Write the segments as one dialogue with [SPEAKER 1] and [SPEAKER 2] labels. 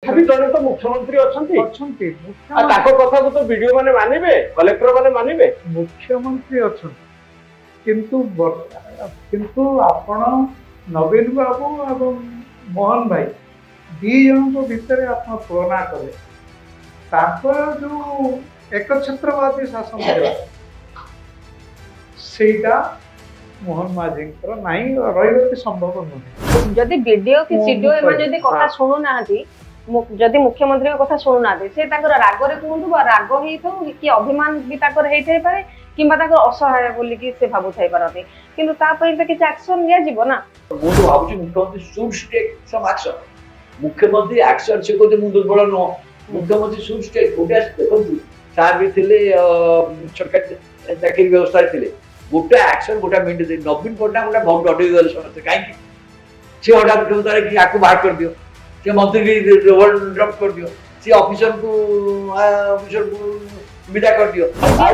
[SPEAKER 1] तथापि जड़े तो मुख्यमंत्री
[SPEAKER 2] अच्छी
[SPEAKER 1] कथा को तो वीडियो माने मानिबे कलेक्टर माने मानिबे
[SPEAKER 2] मुख्यमंत्री अच्छा किंतु आपण नवीन बाबू एवं मोहन भाई दी जन भितर आप तुलना कले जो एक छत्रवादी शासन सेटा मोहन माझी नहीं रही संभव नुहे
[SPEAKER 3] जदि वीडियो कि सीडीओ एम जदि कथा शुणु ना जदि मुख्यमंत्री कथा शुणु ना से रागरे कहतु राग हो कि अभिमान भी होते पारे कि असहाय बोलिकी से भावु थाई पारती किंतु तापई तो किसी एक्शन लिया जीव ना
[SPEAKER 4] मु तो भाबुची मुख्यमंत्री शुड टेक सम एक्शन मुख्यमंत्री एक्शन से कोते मु दुर्बल न मुख्यमंत्री शुड टेक गोटे देखंतु सार भी थिले सरकार चाकरी व्यवस्था थिले गोटे एक्शन गोटे मिनिट नवीन पटना गोटे बहुत डडे गले समस्त काई से हटा मुख्यमंत्री कि आको बाहर कर दियो से मंत्री ड्रॉप कर दियो से ऑफिसर को विदा कर दियो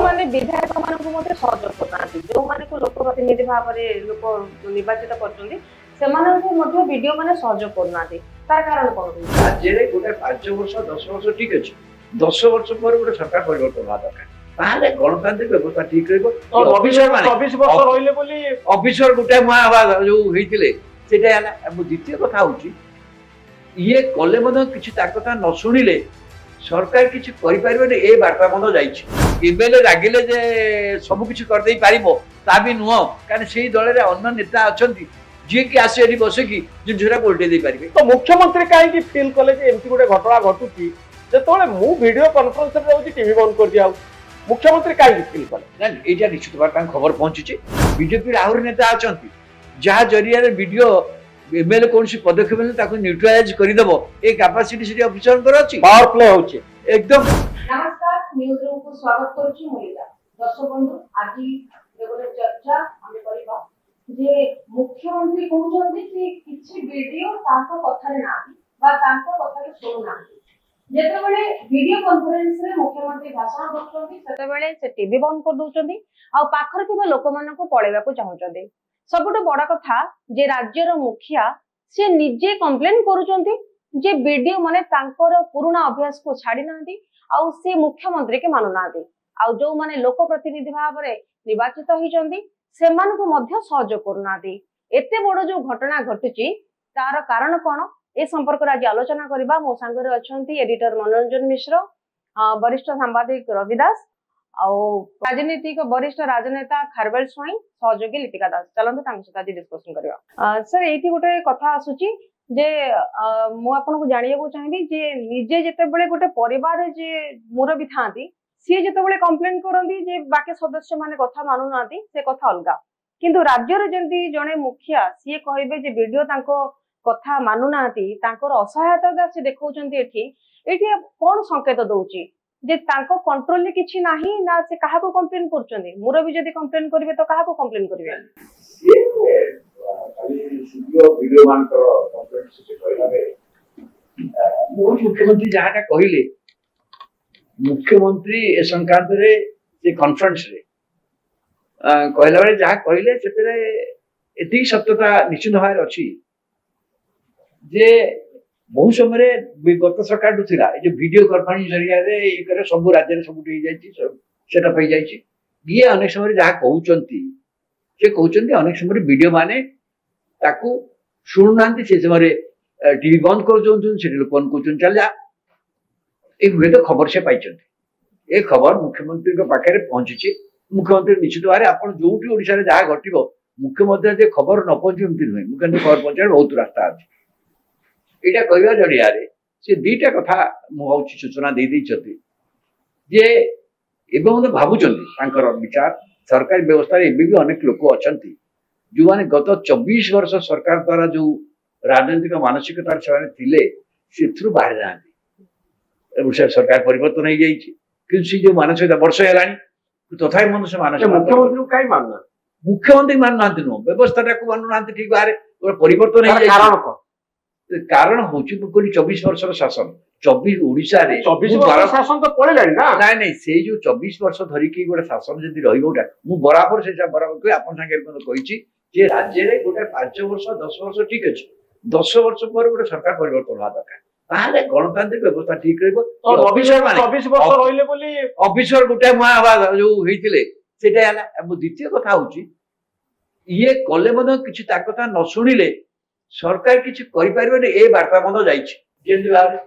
[SPEAKER 3] माने विधायक मानक मते सहयोग करनाती जो माने को लोक प्रतिनिधि भाव रे लोक निर्वाचित करचंदी से माने को मध्य वीडियो माने सहयोग करनाती तार कारण कोन
[SPEAKER 4] राज्य रे गोटे 5 वर्ष 10 वर्ष ठीक अछि 10 वर्ष पर गोटे सरकार परिवर्तन होगा दरकार ताले गणतांत्रिक व्यवस्था ठीक रहबो और ऑफिसर माने 24 वर्ष रहिले बोली ऑफिसर गोटे मा जो हेतिले सेटा हला द्वितीय कथा होची ये कले मध किछि ता कथा न सुनिले सरकार किछि करि पारिबे ए वार्ता बंद जाइछि एबेले रागिले जे सब किछि कर देई पारिबो ता भी नुह कारण सेही दल रे अन्य नेता अछंती जे कि आसे एठी बसे कि जिनझरा उल्टे दे पारिबे
[SPEAKER 1] तो मुख्यमंत्री काहे कि फील कले जे एमती गोटे घटना घटुची जे तोले मु वीडियो कॉन्फ्रेंस रे रहउची टीवी बंद कर दिया मुख्यमंत्री काहे फील कले
[SPEAKER 4] ना एटा निश्चित बात खबर पहुंची बीजेपी राहुल नेता अछंती जहा जरिया रे वीडियो एमएलए कौन सी पदक्षेप न्यूट्रालाइज करदेव ए कैपेसिटी सिटी ऑफिसर कर अछि
[SPEAKER 1] पावर प्ले होछि एकदम।
[SPEAKER 3] नमस्कार न्यूज रूम को स्वागत करूछी मुलिका दर्शक बंधु आज एगोटे चर्चा हम करबा जे मुख्यमंत्री कहउछन्ती कि किछि वीडियो ताको कथा रे नाही बा ताको कथा रे सुनु नाही जेतेबेले वीडियो कॉन्फ्रेंस रे मुख्यमंत्री भाषण करछन्ती सेतेबेले से टीवी बंद कर दउछन्ती आ पाखर थिबा लोक मानन को पळेबा को चाहुछन्ती सबुठ बड़ा कथा जे राज्यर मुखिया से निजे कंप्लेन करूचंती जे वीडियो माने तांकर पुराना अभ्यास को छाड़ी नांती आउ से मुख्यमंत्री के मानु नांती आउ जो माने लोक प्रतिनिधि भाव रे निर्वाचित होइचंती सेमान को मध्य सहयोग करू नांती एते बड़ जो घटना घटुची तार कारण कोन ए संपर्क रे आज आलोचना करबा मो संग रे अछंती एडिटर मनोरंजन मिश्र वरिष्ठ सांबादिक रविदास राजनीतिक वरिष्ठ राजनेता खारवेल स्वाई सहयोगी लिपिका दास चलते सहित डिस्कसन करवा सर ये गोटे कथा आसुची जे मु आपन को जानिया को चाहिबी जे निजे जते बेले गोटे परिवार जे मुरबी थांती सी जते बेले कंप्लेंट करंती जे बाकी सदस्य माने कथा मानु नांती से कथा अलगा किंतु राज्य रे जंती जने मुखिया सी कहबे जे वीडियो तांको कथा मानु नांती तांकर असहायता से देखौचंती एठी कोन संकेत दउची जे तांको कंट्रोल किछि नाही ना से काहा को कंप्लेन करचंदी मुरबी जदी कंप्लेन करबे तो काहा को कंप्लेन करबे
[SPEAKER 4] सीडीओ वीडियो मान कर कंप्लेन से कहला बे मुख्यमंत्री जहाटा कहिले मुख्यमंत्री ए संक्रांत रे से कॉन्फ्रेंस रे कहला बे जहा कहिले सेतरे एती सत्यता निश्चित भाव अछि जे बहु समय गत सरकार थिला ए जो वीडियो कॉन्फ्रेंस जरिया रे ए करे सब राज्य रे सब उठी जायछि सेटअप हो जायछि ये अनेक समय जहा कहउचंती से कहउचंती अनेक समय वीडियो माने ताकू सुनुनांती से समय टीवी बंद कर जोंतुन से लोक कोन कहउचन चल जा ए हुए तो खबर से पाइचंती ए खबर मुख्यमंत्री के पाखे रे पहुंचीछि मुख्यमंत्री निश्चित बारे आपण जोठी ओडिसा रे जहा घटिबो मुख्यमंत्री जे खबर न पहुंची उमती नहीं मुख्यमंत्री खबर पहुंचार बहुत रास्ता अछि एटा कहवा जरिया रे से दीटा कथा मुची सूचना दे दैछथि जे एवं मते भाबुचंती तांकर विचार सरकारी व्यवस्था रे भी अनेक लोक अछंती जो माने गत 24 वर्ष सरकार द्वारा जो राजनीतिक मानसिकता से थिले सेथरु बाहर जांती सरकार परिवर्तन हो जाइछि कि सी जो मानसिकता वर्ष हेलानी तथापि मन से मानसिक
[SPEAKER 1] मुख्यमंत्री काई मानना
[SPEAKER 4] मुख्यमंत्री मान नांती नो व्यवस्था को मान नांती ठीक बारे परिवर्तन हो जाइछि कारण को कारण होची कोनी 24 वर्ष शासन 24 ओडिसा रे
[SPEAKER 1] 24 वर्ष शासन तो पळेलानी ना
[SPEAKER 4] नाही नाही से जो 24 वर्ष धरि की गोटे शासन जदी रहिबोटा मु बराबर से बराबर कोइ आपन संगे कोन कहिछि जे राज्य रे गोटे 5 वर्ष 10 वर्ष ठीक अछि 10 वर्ष पर गोटे सरकार परिवर्तन होगा दरकार ताहले गणतांत्रिक व्यवस्था ठीक रहइबो
[SPEAKER 1] तो
[SPEAKER 4] ऑफिसर माने
[SPEAKER 1] 24 वर्ष रहिले बोली
[SPEAKER 4] ऑफिसर गुटे मुआ हवा जो हेतिले सेटा हला अब द्वितीय कथा होची ये कले मनो किछि ता कथा न सुनिले सरकार किछि करि परिबे ए वार्ता मनो जाइछि जेंति भाबे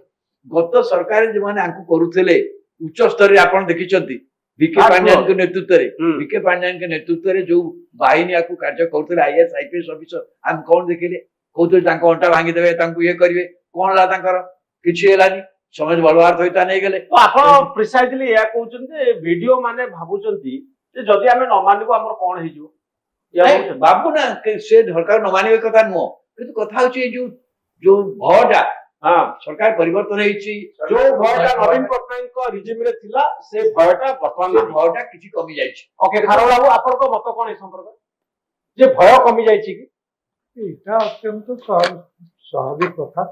[SPEAKER 4] गत सरकार जे माने आंकु करूथिले उच्च स्तर रे आपण देखिचंती विके पांड्यान के नेतृत्व रे विके पांड्यान के नेतृत्व रे जो बाहिनी आकु कार्य करथिले आईएएस आईपीएस ऑफिसर हम कोन देखिले कोतो तांको अंटा भांगी देबे तांको ये करिवे कोन ला तांकर किछि हेलानी समाज बलवार होइता नै गेले
[SPEAKER 1] तो आपण प्रिसाइजली या कहउछन जे वीडियो माने भाबुचंती जे जदी हमें न मानिबो हमर कोन हिजो या
[SPEAKER 4] बाबू ना से सरकार न मानिबे कथा नुओ किंतु कथा होची जो भटा
[SPEAKER 1] हां
[SPEAKER 4] सरकार परिवर्तन हेछि
[SPEAKER 1] जो भयटा नवीन पटनायक को रिजिम रे थिला से भयटा वर्तमान
[SPEAKER 4] भयटा किछि कमी जाइछि
[SPEAKER 1] ओके खारो बाबू आपण को मत कोन ए संपर्क जे भय कमी जाइछि कि
[SPEAKER 2] এটা অত্যন্ত স্বাভাবিক কথা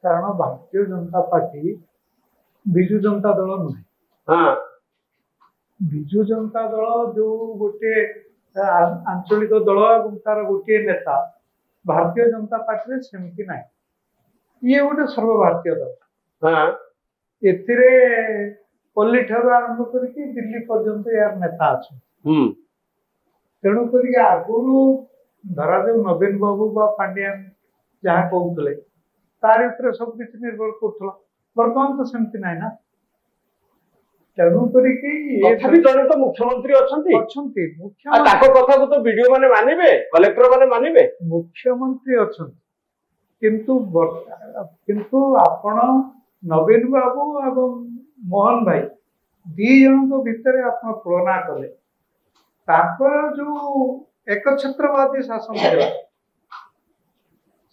[SPEAKER 2] কারণ ভারতীয় জনতা পার্টি বিজু জনতা দল নয়
[SPEAKER 1] हां
[SPEAKER 2] বিজু জনতা দল जो गोटे आंचलिक दल এবং তার গোटे नेता भारतीय जनता पार्टी रे सेमती नाही ये गोटे सर्वभारतीय दल
[SPEAKER 1] हां
[SPEAKER 2] एथिरे पल्ली ठारू आरंभ करके दिल्ली पर्यंत यार नेता अच्छे तेणु करी आगुरु धरा जो नवीन बाबू बा पांड्यान जहाँ कहते तार उपरे सब किसी निर्भर करुला बर्तमान तो सेमती ना तेणु करी
[SPEAKER 1] जने तो मुख्यमंत्री अछंती
[SPEAKER 2] अछंती
[SPEAKER 1] आ ताको कथा को तो वीडियो माने मानिबे कलेक्टर माने मानिबे
[SPEAKER 2] मुख्यमंत्री अछंती किंतु आपण नवीन बाबू एवं मोहन भाई दी जन भितर आप तुलना कले ताकर जो एकछत्रवादी शासन थिला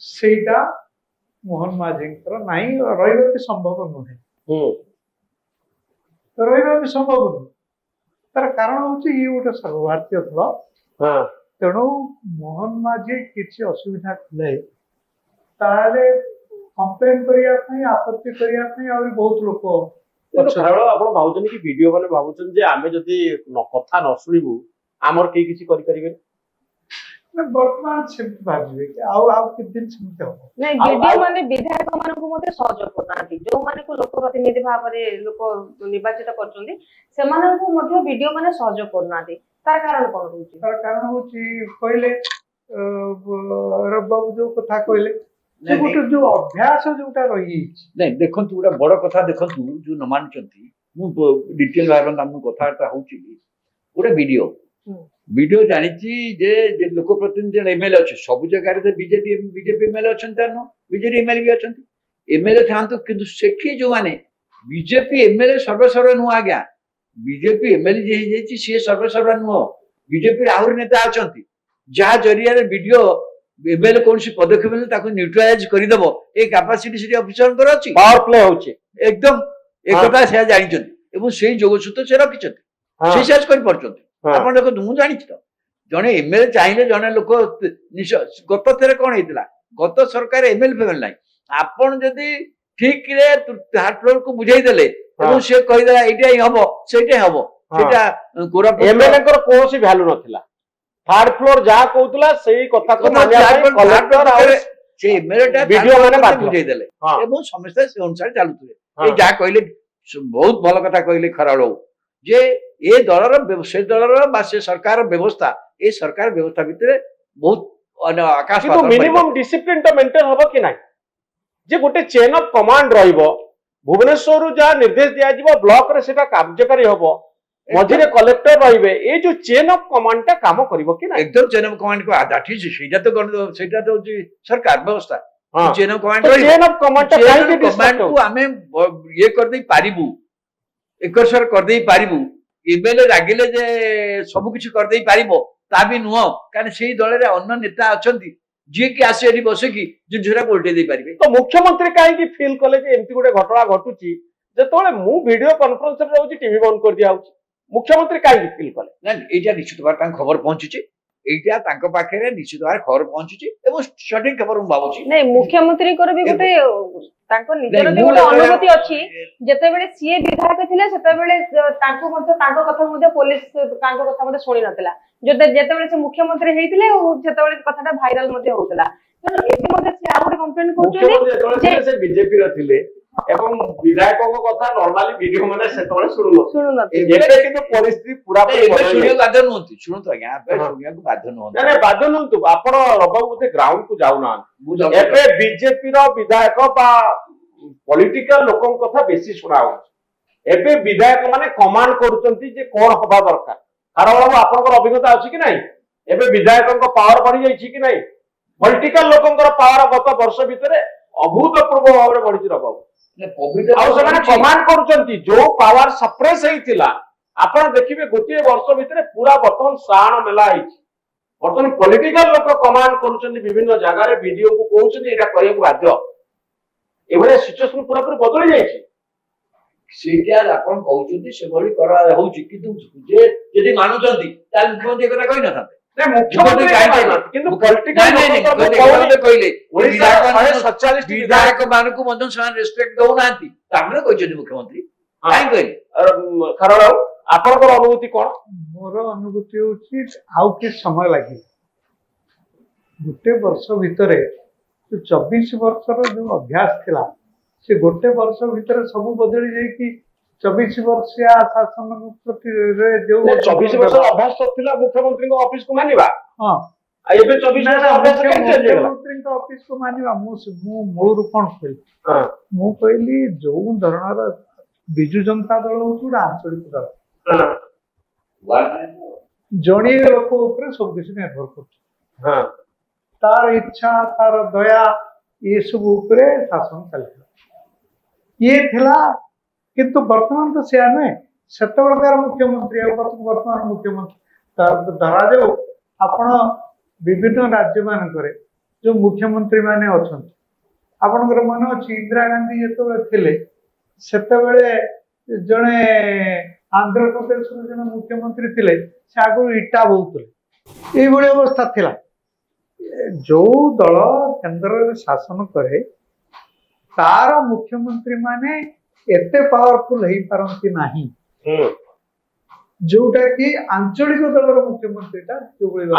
[SPEAKER 2] सेटा मोहन माझींकर नाही रहिबा भी संभव नुहे रहिबा भी संभव नुहे तार कारण होची ये गोटे सर्वभारतीय दल तेणु मोहन माझी किसी असुविधा कले ताले कंप्लेन करिया पई आपत्ति करिया पई और बहुत लोक
[SPEAKER 1] खारो आपण भाउचन कि वीडियो माने भाउचन जे आमे जदी कथा न सुनिबु हमर के किछि करि करिवे
[SPEAKER 2] वर्तमान से भाजबे कि आउ कि दिन सुनते हो
[SPEAKER 3] नहीं वीडियो माने विधायक मान को मते सहयोग करनाती जो माने को लोक प्रतिनिधि भाव रे लोक निर्वाचित करचोंदी से माने को मते वीडियो माने सहयोग करनाती तार कारण कोन होची
[SPEAKER 2] तार कारण होची कहले रबाबू जो कथा कहले से गोटे जो अभ्यास जोटा रही
[SPEAKER 4] नहीं देखंतु गोटा बड़ कथा देखंतु जो न मानचंती मु डिटेल भाबन हम कथाटा होची गोटे वीडियो जानिची जे लोक प्रतिनिधि एमएलए अछि सब जगह रे बीजेपी एमएलए अछन तानो बीजेपी एमएलए भी अछन एमएलए थांतु किंतु सेठी जो माने बीजेपी एमएलए सर्वसर्व नु आज्ञा बीजेपी एमएलए जे जेची से सर्वसर्व नु बीजेपी आहुर नेता अछंती जा जरिया रे वीडियो एमएलए कोनसी पदक्षेप ले ताको न्यूट्रलाइज करि देबो ए कैपेसिटी सिटी ऑफिसर कर अछि
[SPEAKER 1] पावर प्ले होची
[SPEAKER 4] एकदम एकता से जानिचंती एवं सेही जोगसुत से रखिचंती से सेज कर परचंती आपण देखो मु जानि छ जने एमएलए चाहिले जने लोक गत थरे कोन हेतिला गत सरकार एमएलए फेमल नाही आपण जदी ठीक रे थर्ड फ्लोर को बुझाई देले एवं से कहि देला एटा ही हबो सेटा हबो सेटा कोरा
[SPEAKER 1] एमएलए कर कोसी वैल्यू नथिला थर्ड फ्लोर जा कहतला सेही कथा को मानिया कलेक्टर और
[SPEAKER 4] से एमएलए
[SPEAKER 1] वीडियो माने बात
[SPEAKER 4] बुझाई देले एवं समस्त से अनुसार चालुथले ए जा कहले बहुत भल कथा कहले खराळो जे ए दलर से दलर बा से सरकार व्यवस्था ए सरकार व्यवस्था भितरे बहुत आकाश
[SPEAKER 1] तो मिनिमम डिसिप्लिन तो मेंटेन होबो कि नाही जे गोटे चेन ऑफ कमांड रहिबो भुवनेश्वर रु जा निर्देश दिया जिवो ब्लॉक रे सेटा कार्यकारी होबो मझिरे कलेक्टर रहिबे ए जो चेन ऑफ कमांड टा काम करिवो कि नाही
[SPEAKER 4] एकदम चेन ऑफ कमांड को आधा ठीक सेटा तो सरकार व्यवस्था chain of command
[SPEAKER 1] chain of command टा काई
[SPEAKER 4] कमांड को हमें ये कर दे पारिबु एकसर कर दे पारिबु एमएलए रागिले जे सब कुछ कर दे पारिबो ता भी नुह कारण सेही दल रे अन्य नेता अछंती जे कि आसे एठी बसे कि जिनझरा उल्टे दे पारिबे
[SPEAKER 1] तो मुख्यमंत्री काहे कि फील कले जे एमती गोटे घटना घटुची जे तोले मु वीडियो कॉन्फ्रेंस रे रहउची टीवी बंद कर दिया होची मुख्यमंत्री काहे कि फील कले
[SPEAKER 4] ना एटा निश्चित बार तां खबर पहुंचुची एटा तांको पाखरे निश्चित बार खबर पहुंचुची एवं सटीक खबर भाबुची
[SPEAKER 3] नहीं मुख्यमंत्री कर भी गोटे तांको निजर भी गोटे अनुभूति अछि जते बेले सीए विधायक थिले सेते बेले तांको मध्ये तांको कथा मध्ये पुलिस तांको कथा मध्ये सुनि नथिला जते बेले से मुख्यमंत्री हेतिले सेते बेले कथाटा भाइरल मध्ये होतला ତେଣୁ ଏବେ ମଧ୍ୟ ସେ ଆଉ ଗୋଟେ କମ୍ପ୍ଲେନ୍
[SPEAKER 1] ମୁଖ୍ୟମନ୍ତ୍ରୀ
[SPEAKER 3] କରୁଛନ୍ତି
[SPEAKER 1] ଯେତେବେଳେ ଥିଲେ ସେ ବିଜେପି ର ଥିଲେ ଏବଂ ବିଧାୟକଙ୍କ କଥା ନର୍ମାଲି ଭିଡିଓ ମାନେ ସେତେବେଳେ ଶୁଣୁନଥିଲେ।
[SPEAKER 3] ଶୁଣୁନଥିଲେ।
[SPEAKER 1] ଏବେ କିନ୍ତୁ ପରିସ୍ଥିତି ପୁରାପୁରି
[SPEAKER 4] ଏବେ
[SPEAKER 1] ବଦଳି ଯାଇଛି।
[SPEAKER 4] ଶୁଣିବାକୁ ବାଧ୍ୟ ନୁହନ୍ତି, ଶୁଣନ୍ତୁ ଆଜ୍ଞା, ଏବେ
[SPEAKER 1] ହଁ।
[SPEAKER 4] ଶୁଣିବାକୁ ବାଧ୍ୟ ନୁହନ୍ତି।
[SPEAKER 1] ନାଇଁ ବାଧ୍ୟ ନୁହନ୍ତୁ, ଆପଣ ରବାବୁ ବୋଧେ ଗ୍ରାଉଣ୍ଡ କୁ ଯାଉନାହାନ୍ତି।
[SPEAKER 4] ମୁଁ ଯାଉଛି।
[SPEAKER 1] ଏବେ ବିଜେପି ର ବିଧାୟକ ବା ପଲିଟିକାଲ ଲୋକଙ୍କ କଥା ବେଶୀ ଶୁଣା ହଉଛି। ଏବେ ବିଧାୟକ ମାନେ କମାଣ୍ଡ କରୁଛନ୍ତି ଯେ କଣ ହବା ଦରକାର। କାରଣ ବାବୁ ଆପଣଙ୍କର ଅଭିଜ୍ଞତା ଅଛି କି ନାହିଁ? ଏବେ ବିଧାୟକଙ୍କ ପାୱାର ବଢି ଯାଇଛି କି ନାହିଁ? ପଲିଟିକାଲ ଲୋକଙ୍କର ପାୱାର ଗତ ବର୍ଷ ଭିତରେ ଅଭୂତପୂର୍ବ ଭାବରେ ବଢିଛି ରବାବୁ। ଆଉ ସେମାନେ କମାଣ୍ଡ କରୁଛନ୍ତି। ଯୋଉ ପାୱାର ସପ୍ରେସ ହେଇଥିଲା ଆପଣ ଦେଖିବେ ଗୋଟିଏ ବର୍ଷ ଭିତରେ ପୁରା ବର୍ତ୍ତମାନ ସାଣ ମେଲା ହେଇଛି। ବର୍ତ୍ତମାନ ପଲିଟିକାଲ ଲୋକ କମାଣ୍ଡ କରୁଛନ୍ତି ବିଭିନ୍ନ ଜାଗାରେ, ଭିଡିଓକୁ କହୁଛନ୍ତି ଏଇଟା କରିବାକୁ ବାଧ୍ୟ। ଏଭଳିଆ ସିଚୁଏସନ ପୁରାପୁରି ବଦଳି ଯାଇଛି।
[SPEAKER 4] ସେଇଟା ଆପଣ କହୁଛନ୍ତି ସେଭଳି କରା ହଉଛି, କିନ୍ତୁ ଯେ ଯଦି ମାନୁଛନ୍ତି ତାହେଲେ ମୁଖ୍ୟମନ୍ତ୍ରୀ ଏ କଥା କହିନଥାନ୍ତେ।
[SPEAKER 1] ମୁଖ୍ୟମନ୍ତ୍ରୀ କିନ୍ତୁ
[SPEAKER 4] ବିଧାୟକ ମାନଙ୍କୁ ମଧ୍ୟ ସେମାନେ ରେସ୍ପେକ୍ଟ ଦଉନାହାନ୍ତି, ତାମାନେ କହିଛନ୍ତି ମୁଖ୍ୟମନ୍ତ୍ରୀ। କାହିଁ କହିଲେ?
[SPEAKER 1] କାରଣ ଆପଣଙ୍କର ଅନୁଭୂତି କଣ?
[SPEAKER 2] ମୋର ଅନୁଭୂତି ହଉଛି ଆଉ କିଛି ସମୟ ଲାଗିବ। ଗୋଟେ ବର୍ଷ ଭିତରେ 24 ବର୍ଷର ଯୋଉ ଅଭ୍ୟାସ ଥିଲା ସେ ଗୋଟେ ବର୍ଷ ଭିତରେ ସବୁ ବଦଳି ଯାଇକି 24 ବର୍ଷିଆ ଶାସନ ପ୍ରତିରେ ଯୋଉ
[SPEAKER 1] 24 ବର୍ଷର ଅଭ୍ୟାସ ତ ଥିଲା ମୁଖ୍ୟମନ୍ତ୍ରୀଙ୍କ ଅଫିସକୁ ମାନିବା।
[SPEAKER 2] ହଁ,
[SPEAKER 1] ଏବେ 24 ବର୍ଷ ଅଭ୍ୟାସ କେମିତି ଚେଞ୍ଜ ହେଇଗଲା?
[SPEAKER 2] ମୁଖ୍ୟମନ୍ତ୍ରୀଙ୍କ ଅଫିସକୁ ମାନିବା। ମୁଁ ମୂଳରୁ କଣ କହିଲି? ମୁଁ କହିଲି ଯୋଉ ଧରଣର ବିଜୁ ଜନତା ଦଳ ହଉଛି ଗୋଟେ ଆଞ୍ଚଳିକ ଦଳ, ଜଣିଏ ଲୋକ ଉପରେ ସବୁ କିଛି ନିର୍ଭର କରୁଛି। ତାର ଇଚ୍ଛା, ତାର ଦୟା ଏସବୁ ଉପରେ ଶାସନ ଚାଲିଥିଲା। ଇଏ ଥିଲା, କିନ୍ତୁ ବର୍ତ୍ତମାନ ତ ସେୟା ନୁହେଁ। ସେତେବେଳକାର ମୁଖ୍ୟମନ୍ତ୍ରୀ ଆଉ ବର୍ତ୍ତମାନ ମୁଖ୍ୟମନ୍ତ୍ରୀ ଧରାଯାଉ ଆପଣ ବିଭିନ୍ନ ରାଜ୍ୟ ମାନଙ୍କରେ ଯୋଉ ମୁଖ୍ୟମନ୍ତ୍ରୀ ମାନେ ଅଛନ୍ତି, ଆପଣଙ୍କର ମନେ ଅଛି ଇନ୍ଦିରା ଗାନ୍ଧୀ ଯେତେବେଳେ ଥିଲେ ସେତେବେଳେ ଜଣେ ଆନ୍ଧ୍ରପ୍ରଦେଶର ଜଣେ ମୁଖ୍ୟମନ୍ତ୍ରୀ ଥିଲେ, ସେ ଆଗରୁ ଇଟା ବୋହୁଥିଲେ। ଏଇଭଳି ଅବସ୍ଥା ଥିଲା। ଯୋଉ ଦଳ କେନ୍ଦ୍ରରେ ଶାସନ କରେ ତାର ମୁଖ୍ୟମନ୍ତ୍ରୀ ମାନେ ଏତେ ପାୱାରଫୁଲ ହେଇପାରନ୍ତି ନାହିଁ, ଯୋଉଟା କି ଆଞ୍ଚଳିକ ଦଳର ମୁଖ୍ୟମନ୍ତ୍ରୀଟା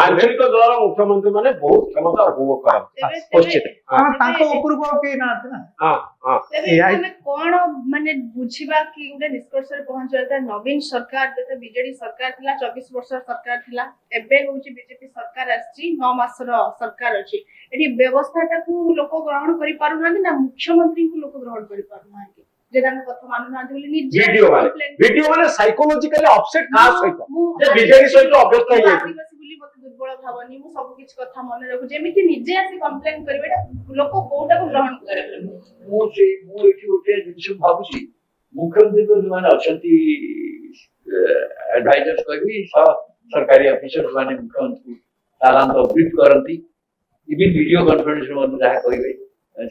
[SPEAKER 1] ଆଞ୍ଚଳିକ ଦଳର ମୁଖ୍ୟମନ୍ତ୍ରୀ ମାନେ ବହୁତ କ୍ଷମତା ଉପଭୋଗ କରନ୍ତି।
[SPEAKER 2] ତାଙ୍କ ଉପରକୁ ଆଉ କେହି ନାହାନ୍ତି ନା।
[SPEAKER 3] ଆମେ କଣ ମାନେ ବୁଝିବା କି ଗୋଟେ ନିଷ୍କର୍ଷରେ ପହଞ୍ଚିବା? ନବୀନ ସରକାର ଯେତେ ବିଜେଡି ସରକାର ଥିଲା, 24 ବର୍ଷର ସରକାର ଥିଲା, ଏବେ ହଉଛି ବିଜେପି ସରକାର ଆସିଛି, 9 ମାସର ସରକାର ଅଛି। ଏଠି ବ୍ୟବସ୍ଥାଟାକୁ ଲୋକ ଗ୍ରହଣ କରିପାରୁନାହାନ୍ତି ନା ମୁଖ୍ୟମନ୍ତ୍ରୀଙ୍କୁ ଲୋକ ଗ୍ରହଣ କରିପାରୁନାହାନ୍ତି ଯେ ତାଙ୍କ କଥା ମାନୁନାହାନ୍ତି ବୋଲି ନିଜେ
[SPEAKER 1] ଭିଡିଓ ମାନେ ସାଇକୋଲୋଜିକାଲି ଅପସେଟ କାହା ସହିତ ଯେ ବିଜେଡି ସହିତ ଅଭ୍ୟସ୍ତ ହେଇଯାଇଛି
[SPEAKER 3] ବୋଲି ମତେ ଦୁର୍ବଳ ଭାବନି, ମୁଁ ସବୁ କିଛି କଥା ମନେ ରଖୁଛି, ଏମିତି ନିଜେ ଆସି କମ୍ପ୍ଲେନ କରିବେ ଲୋକ କୋଉଟାକୁ ଗ୍ରହଣ କରିବେ?
[SPEAKER 4] ମୁଁ ଏଠି ଗୋଟେ ଜିନିଷ ଭାବୁଛି, ମୁଖ୍ୟମନ୍ତ୍ରୀ ଯୋଉମାନେ ଅଛନ୍ତି ଆଡଭାଇଜର୍ସ କହିବି, ସରକାରୀ ଅଫିସର ମାନେ ମୁଖ୍ୟମନ୍ତ୍ରୀ ସାଧାରଣତଃ ବ୍ରିଫ୍ କରନ୍ତି। ଇଭିନ୍ ଭିଡିଓ କନଫରେନ୍ସରେ ମଧ୍ୟ ଯାହା କହିବେ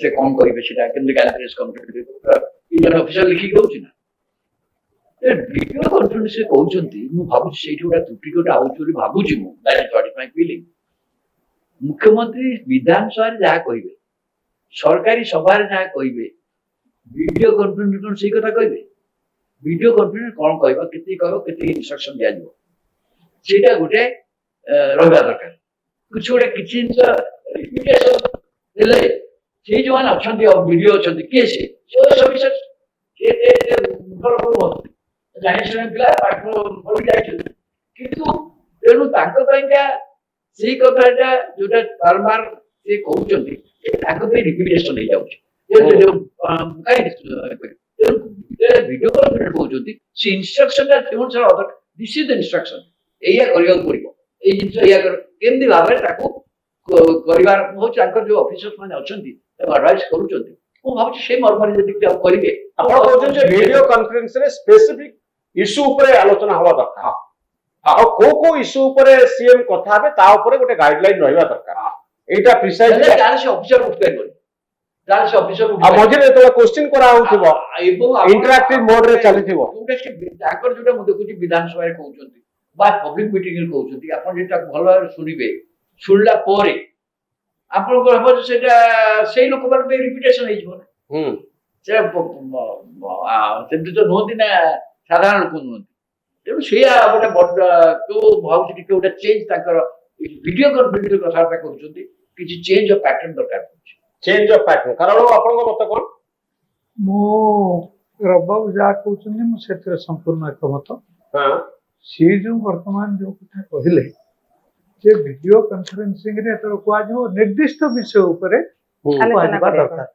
[SPEAKER 4] ସେ କଣ କହିବେ ସେଟା କେମିତି କାଲି ପ୍ରେସ୍ କନଫରେନ୍ସ ଅଫିସର ଲିଖିକି ଦଉଛି ନା। ଭିଡିଓ କନଫରେନ୍ସରେ କହୁଛନ୍ତି, ମୁଁ ଭାବୁଛି ସେଇଠି ଗୋଟେ ତ୍ରୁଟି ଗୋଟେ ହଉଛି ବୋଲି ଭାବୁଛି ମୁଁ। ମୁଖ୍ୟମନ୍ତ୍ରୀ ବିଧାନସଭାରେ ଯାହା କହିବେ, ସରକାରୀ ସଭାରେ ଯାହା କହିବେ, ଭିଡିଓ କନଫରେନ୍ସ କଣ ସେଇ କଥା କହିବେ? ଭିଡିଓ କନଫରେନ୍ସ କଣ କହିବ, କେତେ କହିବ, କେତେ ଇନଷ୍ଟ୍ରକ୍ସନ ଦିଆଯିବ, ସେଇଟା ଗୋଟେ ରହିବା ଦରକାର। କିଛି ଗୋଟେ କିଛି ଜିନିଷ ହେଲେ ସେଇ ଯୋଉମାନେ ଅଛନ୍ତି ଭିଡିଓ ଅଛନ୍ତି କିଏ ସେ ଜାଣି ଶୁଣି ପିଲା ପାଠ ପଢି ଯାଇଛନ୍ତି, କିନ୍ତୁ ତେଣୁ ତାଙ୍କ ପାଇଁକା ସେଇ କଥାଟା ଯୋଉଟା ବାରମ୍ବାର ସେ କହୁଛନ୍ତି ତାଙ୍କ ପାଇଁ ରିପିଟେସନ ହେଇଯାଉଛି। ଭିଡିଓ କନଫରେନ୍ସ କହୁଛନ୍ତି ସେ ଇନଷ୍ଟ୍ରକ୍ସନଟା ଦିସ୍ ଇଜ ଦ ଇନଷ୍ଟ୍ରକ୍ସନ, ଏଇଆ କରିବାକୁ ପଡିବ, ଏଇ ଜିନିଷ ଏଇଆ କର, କେମିତି ଭାବରେ ତାକୁ କରିବାର ହଉଛି ତାଙ୍କର ଯୋଉ ଅଫିସର ମାନେ ଅଛନ୍ତି ତାକୁ ଆଡଭାଇସ କରୁଛନ୍ତି। ମୁଁ ଭାବୁଛି ସେଇ ମର୍ମରେ ଯଦି କରିବେ।
[SPEAKER 1] ଆପଣ କହୁଛନ୍ତି ଯେ ଭିଡିଓ କନଫରେନ୍ସରେ ସ୍ପେସିଫିକ ଇସ୍ୟୁ ଉପରେ ଆଲୋଚନା ହବା ଦରକାର, ଆଉ କୋଉ କୋଉ ଇସ୍ୟୁ ଉପରେ ସିଏମ କଥା ହେବେ ତା ଉପରେ ଗୋଟେ ଗାଇଡଲାଇନ ରହିବା ଦରକାର। ଏଇଟା ପ୍ରିସାଇଜଲି
[SPEAKER 4] ଅଫିସର ଉଠିପାରିବନି,
[SPEAKER 1] ମଝିରେ ଯେତେବେଳେ କ୍ୱେଶ୍ଚିନ୍ କରାହଉଥିବ ଇଣ୍ଟରାକ୍ଟିଭ ମୋଡରେ ଚାଲିଥିବ,
[SPEAKER 4] ତାଙ୍କର ଯୋଉଟା ମୁଁ ଦେଖୁଛି ବିଧାନସଭାରେ କହୁଛନ୍ତି ବା ପବ୍ଲିକ ମିଟିଂରେ କହୁଛନ୍ତି, ଆପଣ ଯେଟା ଭଲ ଭାବରେ ଶୁଣିବେ, ଶୁଣିଲା ପରେ ଆପଣଙ୍କର ହବ ସେଇଟା ସେଇ ଲୋକମାନଙ୍କ ପାଇଁ ରିପିଟେସନ ହେଇଯିବ ନା। ସେଟା ସେମିତି ତ ନୁହନ୍ତି ନା, ସାଧାରଣ ଲୋକ ନୁହନ୍ତି। ତେଣୁ ସେଇଆ ଗୋଟେ ବଡ ଭାବୁଛି ଟିକେ ଗୋଟେ ଚେଞ୍ଜ ତାଙ୍କର ଭିଡିଓ କନଫରେନ୍ସରେ କଥାବାର୍ତ୍ତା କରୁଛନ୍ତି, किसी चेंज ऑफ पैटर्न दरकार पड़ुछि।
[SPEAKER 1] चेंज ऑफ पैटर्न कारण आपन मत कोन
[SPEAKER 2] मो रबाबू जा कहउछन्नी मु सेतिर संपूर्ण एकमत।
[SPEAKER 1] हां
[SPEAKER 2] सी जो वर्तमान जो कथा कहले जे वीडियो कॉन्फ्रेंसिंग रे तो कुआ जो निर्दिष्ट विषय ऊपर
[SPEAKER 5] आलोचना
[SPEAKER 2] कुआ
[SPEAKER 5] करिबा।
[SPEAKER 2] दरकार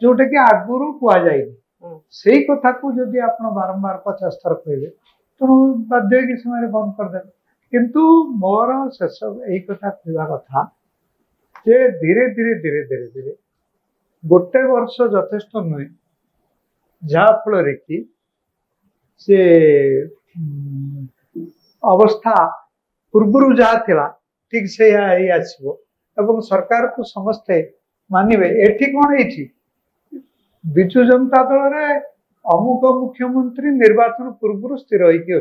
[SPEAKER 2] जोटा कि आगुरु कुआ जाइनी सेही कथा को जदि आपण बारंबार 50 थर कहले तो बाध्य कि समय बंद कर दे किंतु मोर शेष एही कथा कहवा कथा जे धीरे धीरे धीरे धीरे धीरे गोटे वर्ष यथेष्ट नुहे जहा फल कि से अवस्था पूर्व जहाँ थिला ठीक से आसो एवं सरकार को समस्ते मानवे एठी कौन है विजु जनता दल रे अमुक मुख्यमंत्री निर्वाचन पूर्व स्थिर होगी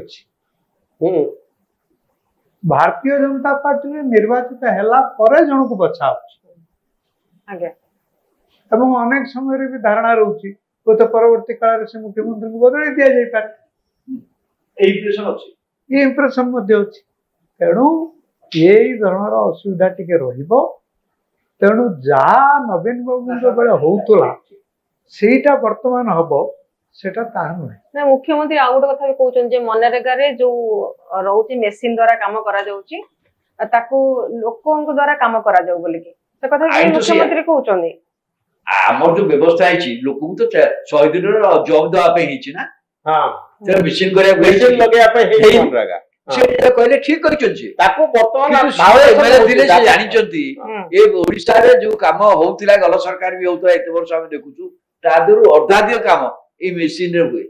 [SPEAKER 2] भारतीय जनता पार्टी रे निर्वाचित हैला परे जन को बचा
[SPEAKER 5] आगे
[SPEAKER 2] एवं अनेक समय रे भी धारणा रहउची तो परवर्ती काल से मुख्यमंत्री को बदल दिया जाय पारे
[SPEAKER 4] इम्प्रेशन अछि
[SPEAKER 2] ये इम्प्रेशन मध्य अछि तेणु यही धरणर असुविधा टिके रहिबो तेणु जहाँ नवीन बाबू बेले होउतला सेटा वर्तमान हबो सेटा तार नुहे
[SPEAKER 5] ना मुख्यमंत्री आ गोटे कथा भी कहउछन जे मनरेगा रे जो रहउची मेसिन द्वारा काम करा जाउची ताकू लोकन द्वारा काम करा जाउ बोली के से कथा
[SPEAKER 4] आइन तो
[SPEAKER 5] मुख्यमंत्री कहउछन
[SPEAKER 4] आमर जो व्यवस्था है लोक को तो 100 दिन जॉब दवा पे हिची ना
[SPEAKER 1] हां
[SPEAKER 4] तेरा मिशन करे
[SPEAKER 1] मेसिन लगे आपे हे मनरेगा
[SPEAKER 4] से कहले ठीक कहिचन
[SPEAKER 1] ताको वर्तमान
[SPEAKER 4] एमएलए दिले से जानि चंती
[SPEAKER 5] हम्म।
[SPEAKER 4] ए ओडिसा रे जो काम होउतिला गल सरकार भी होउतला एते वर्ष हम देखुछु तादुरु अर्धाधिक काम ए मेसिन रे हुए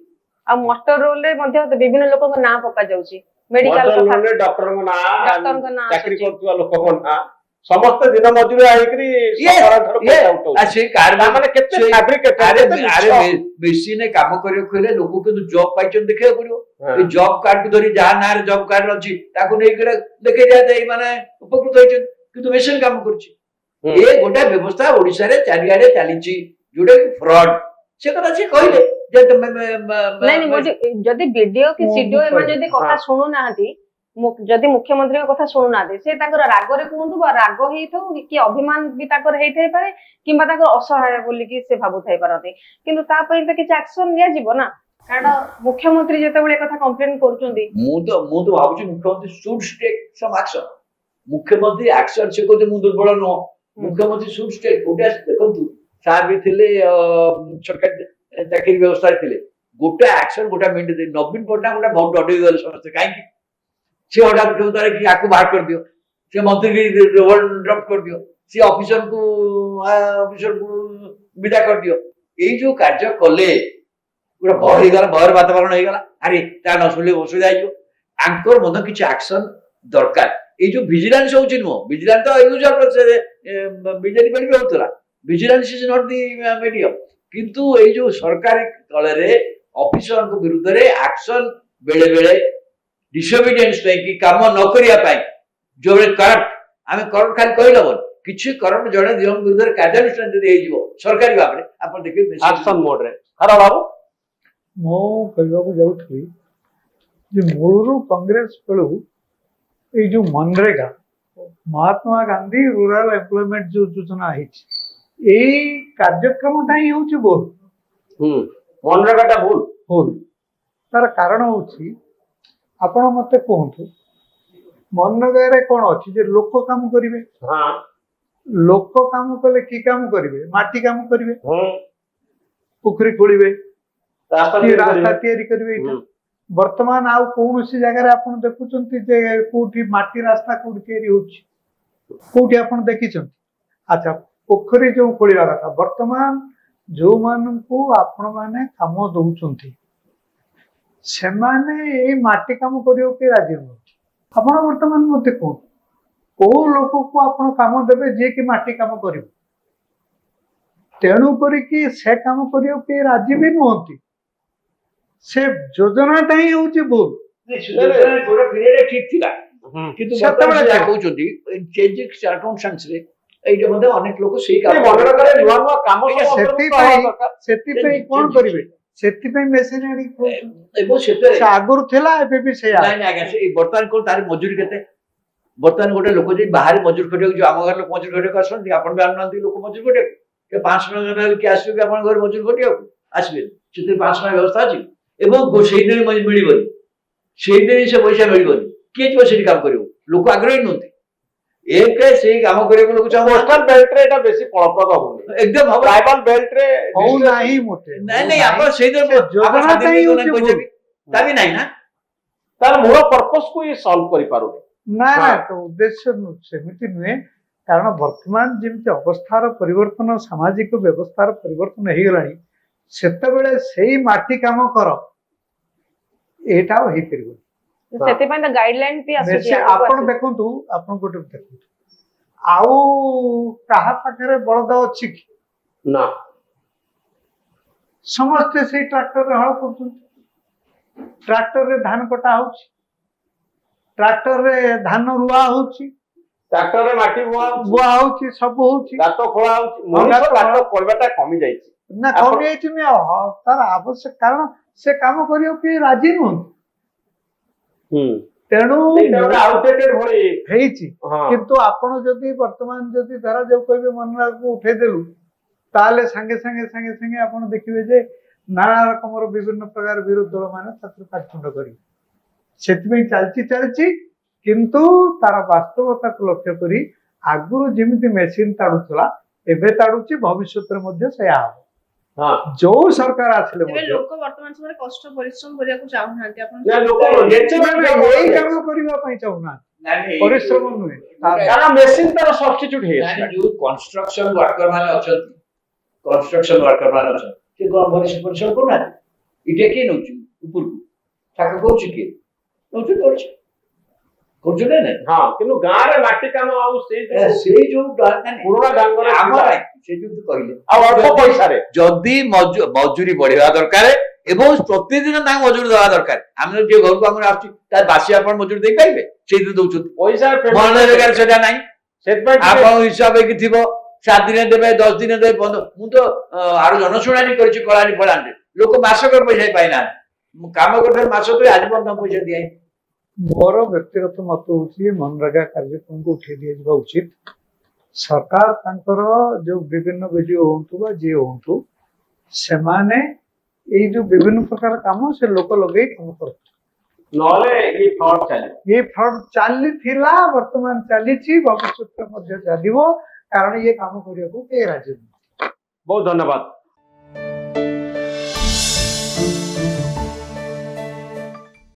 [SPEAKER 5] आ मोटर रोल रे मध्ये विभिन्न लोक को नाम पका जाउची मेडिकल कथा
[SPEAKER 1] डॉक्टर को ना
[SPEAKER 5] डॉक्टर को ना
[SPEAKER 1] चाकरी
[SPEAKER 5] आସୁଛି।
[SPEAKER 1] करथुवा लोक को ना समस्त दिन मजूरी आइकरी सरकार ठारो पैसा उठाउ
[SPEAKER 4] आ से कार
[SPEAKER 1] माने केते फैब्रिकेटर
[SPEAKER 4] अरे मेसिन रे काम करियो कहले लोक के जॉब पाइचन देखे पड़ियो ए जॉब कार्ड को धरी जहा नार जॉब कार्ड अछि ताको नै के देखे जा दे माने उपकृत होइचन किंतु मेसिन काम करछि ए गोटा व्यवस्था ओडिसा रे चारियाडे चालिछि जोडे फ्रॉड से कथा से कहले जे
[SPEAKER 5] नहीं नहीं जदि वीडियो कि सीडीओ एमा जदि कथा सुनु नाहंती जदि मुख्यमंत्री कथा सुनु नाहंती से ताकर रागरे कहंतु बा राग हेइथौ कि अभिमान भी ताकर हेइथै पारे किबा ताकर असहाय बोली कि से भाबु थाई पारते किंतु ता पई त किछ एक्शन लिया जीवो ना कारण मुख्यमंत्री जते बेले कथा कंप्लेन करूचंदी
[SPEAKER 4] मु तो भाबुची मुख्यमंत्री शुड टेक सम एक्शन मुख्यमंत्री एक्शन से कहते मु दुर्बल न मुख्यमंत्री शुड टेक ओटा देखंतु सार भी थिले सरकार चाकरी व्यवस्था थिले गोटा एक्शन गोटा मिनट दे नवीन पटना गोटा बहुत डडे गले समस्त काई से हटात के उतारे कि आकु बाहर कर दियो से मंत्री की रोल ड्रॉप कर दियो से ऑफिसर को विदा कर दियो ए जो कार्य कले पूरा भर हो गला भर वातावरण हो गला अरे ता न सुनले असुविधा आइयो आंकर मध किछ एक्शन दरकार ए जो विजिलेंस होची नो विजिलेंस तो यूजुअल प्रोसेस बिजेडी पे भी होतला vigilance is not the medium किंतु ए जो सरकारी तले रे ऑफिसर को विरुद्ध रे एक्शन बेले बेले डिसोबीडियंस कि काम न करिया पाई जो करप्ट आमे करप्ट खाली कहलो किछि करप्ट जणे दियम विरुद्ध कार्यानुष्ठान जदि हे जिवो सरकारी भाबरे आपण देखि
[SPEAKER 1] एक्शन मोड रे खरा बाबू
[SPEAKER 2] मो कहवा को जाउथली जे मूलरू कांग्रेस पळु ए जो मनरेगा महात्मा गांधी रूरल एम्प्लॉयमेंट जो योजना है ए कार्यक्रम ताई होची बोल
[SPEAKER 1] मनरेगा टा भूल
[SPEAKER 2] भूल तार कारण होची आपण मते कहंतु मनरेगा रे कोन अछि जे लोक काम करिवे
[SPEAKER 1] हां
[SPEAKER 2] लोक काम कले की काम करिवे माटी काम करिवे
[SPEAKER 1] हम्म
[SPEAKER 2] पोखरी खोलिवे
[SPEAKER 1] रास्ता
[SPEAKER 2] रास्ता तैयारी करिवे वर्तमान आउ कौनसी जगह आपण देखुचंती जे कोठी माटी रास्ता कोठी तैयारी होची कोठी आपण देखिचंती अच्छा पोखरी जो खोलिवा कथा वर्तमान जो मानकू आपण माने काम दउचंती सेमाने ए माटी काम करियो के राजी न आपण वर्तमान मते को लोक को आपण काम देबे जे कि माटी काम करियो तेणु करी कि से काम करियो के राजी भी नहोती से योजना ताई होची बोल
[SPEAKER 4] गोटे पीरियड ठीक थिला किंतु वर्तमान से कहउचंती चेंजिंग सर्कमस्टेंस रे एइटा मध्ये अनेक लोक सेही काम
[SPEAKER 1] मनरेगा रे नुवा नुवा काम
[SPEAKER 2] सेति पे कोन करिवे सेति पे मेसिनरी
[SPEAKER 4] एबो सेते
[SPEAKER 2] आगुर थिला एबे भी से
[SPEAKER 4] नहीं नहीं आगे से वर्तमान को तार मजूरी केते बर्तमान गोटे लोक जो बाहर मजूर खटिया जो आम घर लोक मजूर खटिया आसती आप लोक मजूर खटिया 500 टका किए आसवे आप घर मजूर खटिया आसवे से 500 टका व्यवस्था अच्छी मिलबनी से पैसा मिलबनी किए जो से काम कर लोक आग्रही नुहति एक से काम करने लोग
[SPEAKER 1] कोस्टल बेल्ट रे एटा बेसी फलप्रद होउनी
[SPEAKER 4] एकदम हम
[SPEAKER 1] ट्राइबल बेल्ट रे
[SPEAKER 2] हो नाही मोटे
[SPEAKER 4] नहीं नहीं आप से
[SPEAKER 2] योजना नहीं होची
[SPEAKER 4] तभी नहीं ना
[SPEAKER 1] तार मूल पर्पस को ये सॉल्व करि पारो
[SPEAKER 2] ना ना तो उद्देश्य सेमिति नुहे कारण वर्तमान जमी अवस्थार परिवर्तन सामाजिक व्यवस्थार परिवर्तन हो गलानी सेते बेले सेही माटी काम कर एटा होई परिबो
[SPEAKER 5] ସେଥିପାଇଁ ତ ଗାଇଡଲାଇନ ବି ଆସୁଛି
[SPEAKER 2] ଆପଣ ଦେଖନ୍ତୁ ଆପଣ ଗୋଟେ ଦେଖନ୍ତୁ ଆଉ କାହା ପାଖରେ ବଳଦ ଅଛି କି
[SPEAKER 1] ना
[SPEAKER 2] ସମସ୍ତେ ସେଇ ଟ୍ରାକ୍ଟର ରେ ହଳ କରୁଛନ୍ତି ଟ୍ରାକ୍ଟର ରେ ଧାନ କଟା ହଉଛି ଟ୍ରାକ୍ଟର ରେ ଧାନ ରୁଆ ହଉଛି
[SPEAKER 1] ट्रैक्टर रे माटी
[SPEAKER 2] ବୁଆ ହଉଛି ସବୁ ହଉଛି
[SPEAKER 1] गात खोला होची मनुष्य गात खोलबाटा कमी जाईची
[SPEAKER 2] ନା କମି ଯାଇଛି ନୁହେଁ ତାର ଆବଶ୍ୟକ କାରଣ ସେ କାମ କରିବାକୁ କେହି ରାଜି ନୁହନ୍ତି ତେଣୁ
[SPEAKER 1] आउटडेटेड भଳି
[SPEAKER 2] ହେଇଛି କିନ୍ତୁ ଆପଣ ଯଦି ବର୍ତ୍ତମାନ ଯଦି ଧରା ଯାଉ କହିବେ ମନରାକୁ ଉଠେଇଦେଲୁ ତାହେଲେ ସାଙ୍ଗେ ସାଙ୍ଗେ ଆପଣ ଦେଖିବେ ଯେ ନାନା ରକମର ବିଭିନ୍ନ ପ୍ରକାର ବିରୋଧୀ ଦଳ ମାନେ ତାକୁ କାଟଖଣ୍ଡ କରିବେ ସେଥିପାଇଁ ଚାଲିଛି କିନ୍ତୁ ତାର ବାସ୍ତବତାକୁ ଲକ୍ଷ୍ୟ କରି ଆଗରୁ ଯେମିତି ମେସିନ ତାଡୁଥିଲା ଏବେ ତାଡୁଛି ଭବିଷ୍ୟତରେ ମଧ୍ୟ ସେୟା ହବ ଯୋଉ ସରକାର ଆସିଲେ
[SPEAKER 5] ଲୋକ ବର୍ତ୍ତମାନ ସମୟରେ କଷ୍ଟ ପରିଶ୍ରମ କରିବାକୁ ଚାହୁଁନାହାନ୍ତି
[SPEAKER 2] ଏଇ କାମ କରିବା ପାଇଁ ଚାହୁଁନାହାନ୍ତି ପରିଶ୍ରମ ନୁହେଁ
[SPEAKER 1] କାରଣ ମେସିନ ତାର ସବଷ୍ଟିଟ୍ୟୁଟ ହେଇଯାଇଛି
[SPEAKER 4] जो कंस्ट्रक्शन वर्कर माने अछंती कंस्ट्रक्शन वर्कर माने अछंती से कोन परिश्रम करना इटे के नउची ऊपर को ठाक कोची के नउची करछ ना
[SPEAKER 1] हां किनु गां रे माटी काम आउ से
[SPEAKER 4] जो
[SPEAKER 1] पुराना डांगर
[SPEAKER 4] हमर से जो तू कहले
[SPEAKER 1] आ अल्प पैसा रे
[SPEAKER 4] जदी मजूरी बढ़िया दरकार एवं प्रतिदिन तांग मजूरी देवा दरकार हम जे घर को हमर आछि तार बासी आपण मजूरी दे पाइबे से दे दउछु
[SPEAKER 1] पैसा
[SPEAKER 4] मनरेगा सेटा नाही
[SPEAKER 1] सेट
[SPEAKER 4] आपण हिसाब के थिबो 7 दिन देबे 10 दिन देबे 15 मु तो आरो जनसुणानी करछि कलानी फलांडे लोक मासकर पैसा पाइना काम करथर मास तो आज बंद पैसा दिए
[SPEAKER 2] मोर व्यक्तिगत मत हूँ मनरेगा कार्यक्रम को उठे दिया उचित सरकार तांकर जो विभिन्न वीडियो हूँ जी हूँ से माने ये जो विभिन्न प्रकार काम से लोक लगे काम कर ये फ्रॉड चली वर्तमान चली भविष्य चलो कारण ये काम करने को राजी।
[SPEAKER 1] बहुत धन्यवाद।